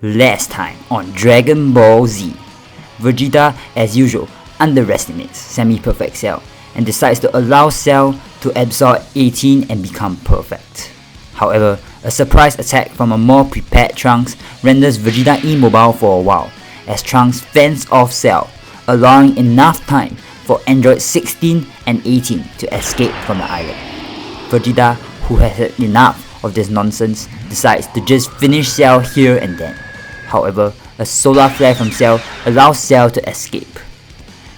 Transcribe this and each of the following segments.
Last time on Dragon Ball Z, Vegeta, as usual, underestimates Semi-Perfect Cell and decides to allow Cell to absorb 18 and become perfect. However, a surprise attack from a more prepared Trunks renders Vegeta immobile for a while, as Trunks fends off Cell, allowing enough time for Android 16 and 18 to escape from the island. Vegeta, who has had enough of this nonsense, decides to just finish Cell here and then. However, a solar flare from Cell allows Cell to escape.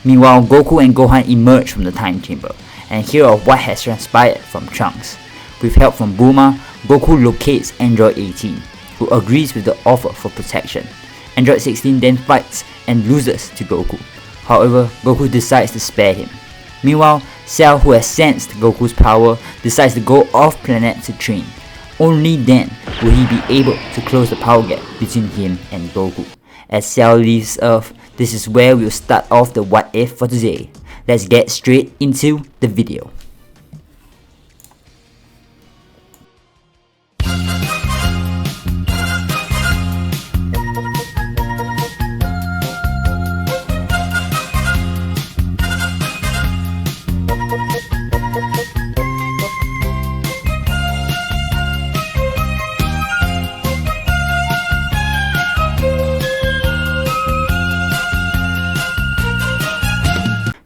Meanwhile, Goku and Gohan emerge from the time chamber and hear of what has transpired from Trunks. With help from Bulma, Goku locates Android 18, who agrees with the offer for protection. Android 16 then fights and loses to Goku. However, Goku decides to spare him. Meanwhile, Cell, who has sensed Goku's power, decides to go off planet to train. Only then will he be able to close the power gap between him and Goku. As Cell leaves Earth, this is where we'll start off the what if for today. Let's get straight into the video.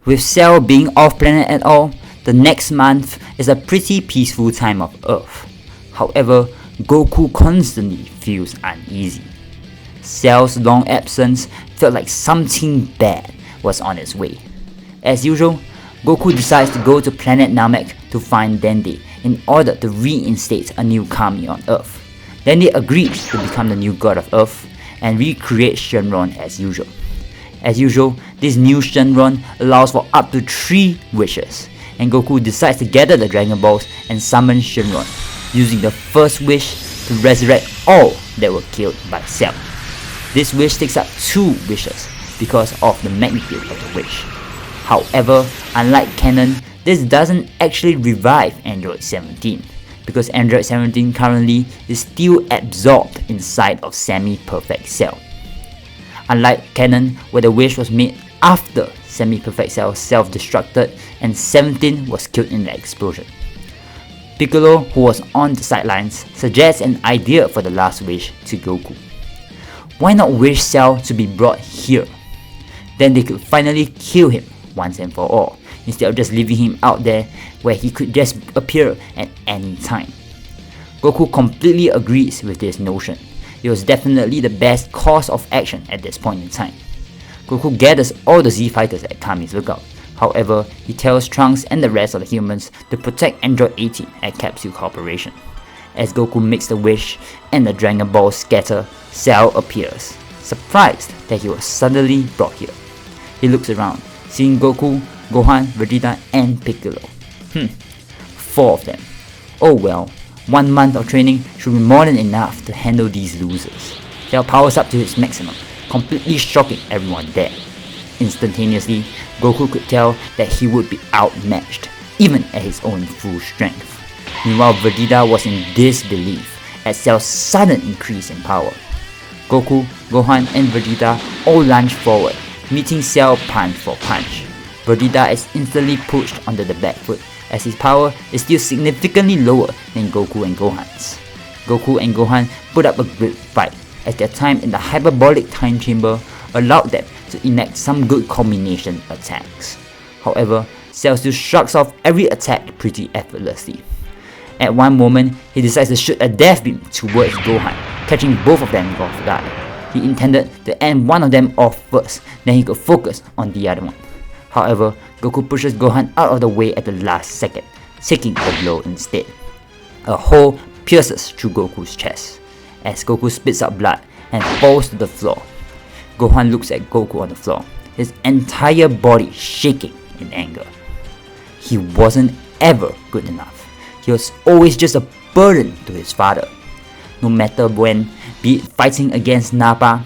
With Cell being off planet at all, the next month is a pretty peaceful time of Earth. However, Goku constantly feels uneasy. Cell's long absence felt like something bad was on its way. As usual, Goku decides to go to planet Namek to find Dende in order to reinstate a new Kami on Earth. Dende agrees to become the new god of Earth and recreate Shenron as usual. As usual, this new Shenron allows for up to 3 wishes, and Goku decides to gather the Dragon Balls and summon Shenron, using the first wish to resurrect all that were killed by Cell. This wish takes up 2 wishes because of the magnitude of the wish. However, unlike canon, this doesn't actually revive Android 17, because Android 17 currently is still absorbed inside of Semi-Perfect Cell. Unlike canon, where the wish was made after Semi-Perfect Cell self-destructed and 17 was killed in the explosion. Piccolo, who was on the sidelines, suggests an idea for the last wish to Goku. Why not wish Cell to be brought here? Then they could finally kill him once and for all, instead of just leaving him out there where he could just appear at any time. Goku completely agrees with this notion. It was definitely the best course of action at this point in time. Goku gathers all the Z fighters at Kami's lookout. However, he tells Trunks and the rest of the humans to protect Android 18 at Capsule Corporation. As Goku makes the wish and the Dragon Balls scatter, Cell appears, surprised that he was suddenly brought here. He looks around, seeing Goku, Gohan, Vegeta and Piccolo. 4 of them. Oh well. 1 month of training should be more than enough to handle these losers. Cell powers up to his maximum, completely shocking everyone there. Instantaneously, Goku could tell that he would be outmatched, even at his own full strength. Meanwhile, Vegeta was in disbelief at Cell's sudden increase in power. Goku, Gohan and Vegeta all lunge forward, meeting Cell punch for punch. Vegeta is instantly pushed onto the back foot, as his power is still significantly lower than Goku and Gohan's. Goku and Gohan put up a great fight, as their time in the hyperbolic time chamber allowed them to enact some good combination attacks. However, Cell still shrugs off every attack pretty effortlessly. At one moment, he decides to shoot a death beam towards Gohan, catching both of them off guard. He intended to end one of them off first, then he could focus on the other one. However, Goku pushes Gohan out of the way at the last second, taking the blow instead. A hole pierces through Goku's chest, as Goku spits out blood and falls to the floor. Gohan looks at Goku on the floor, his entire body shaking in anger. He wasn't ever good enough. He was always just a burden to his father. No matter when, be it fighting against Nappa,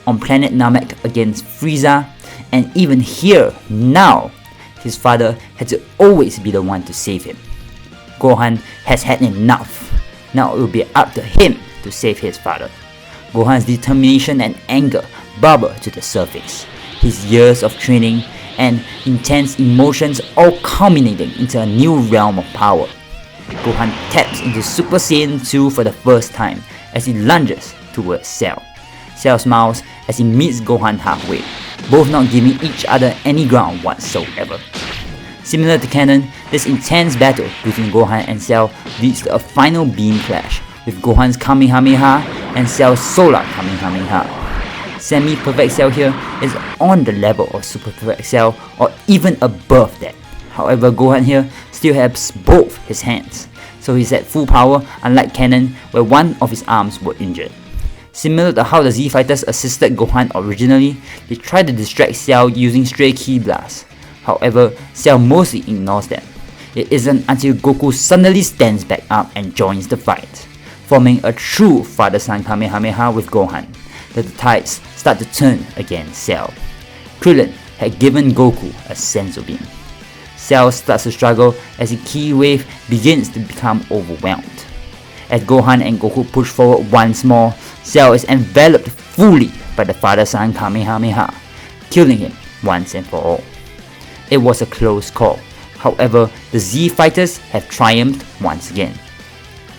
on planet Namek against Frieza, and even here, now, his father had to always be the one to save him. Gohan has had enough. Now it will be up to him to save his father. Gohan's determination and anger bubble to the surface. His years of training and intense emotions all culminating into a new realm of power. Gohan taps into Super Saiyan 2 for the first time as he lunges towards Cell. Cell smiles as he meets Gohan halfway, both not giving each other any ground whatsoever. Similar to canon, this intense battle between Gohan and Cell leads to a final beam clash, with Gohan's Kamehameha and Cell's Solar Kamehameha. Semi-perfect Cell here is on the level of Super Perfect Cell or even above that. However, Gohan here still has both his hands, so he's at full power, unlike canon where one of his arms were injured. Similar to how the Z Fighters assisted Gohan originally, they tried to distract Cell using stray ki blasts. However, Cell mostly ignores them. It isn't until Goku suddenly stands back up and joins the fight, forming a true father-son Kamehameha with Gohan, that the tides start to turn against Cell. Krillin had given Goku a senzu bean. Cell starts to struggle as the ki wave begins to become overwhelmed. As Gohan and Goku push forward once more, Cell is enveloped fully by the father-son Kamehameha, killing him once and for all. It was a close call. However, the Z Fighters have triumphed once again.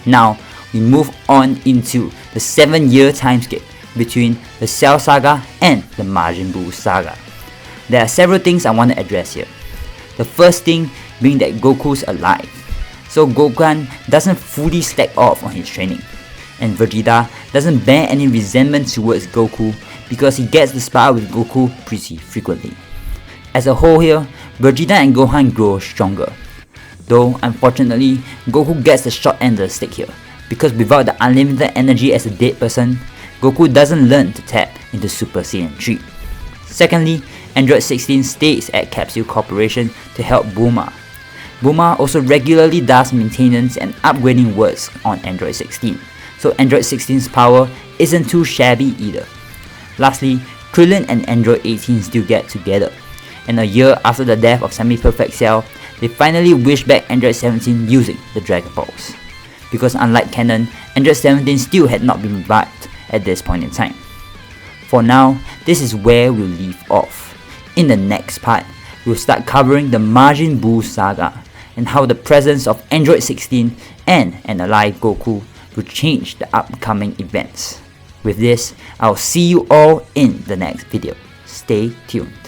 Now, we move on into the 7-year timeskip between the Cell Saga and the Majin Buu Saga. There are several things I want to address here. The first thing being that Goku's alive, so Gohan doesn't fully slack off on his training, and Vegeta doesn't bear any resentment towards Goku because he gets to spar with Goku pretty frequently. As a whole here, Vegeta and Gohan grow stronger, though unfortunately Goku gets the short end of the stick here, because without the unlimited energy as a dead person, Goku doesn't learn to tap into Super Saiyan 3. Secondly, Android 16 stays at Capsule Corporation to help Bulma. Bulma also regularly does maintenance and upgrading works on Android 16, so Android 16's power isn't too shabby either. Lastly, Krillin and Android 18 still get together, and a year after the death of Semi-Perfect Cell, they finally wish back Android 17 using the Dragon Balls. Because unlike canon, Android 17 still had not been revived at this point in time. For now, this is where we'll leave off. In the next part, we'll start covering the Majin Buu Saga and how the presence of Android 16 and an alive Goku will change the upcoming events. With this, I'll see you all in the next video. Stay tuned.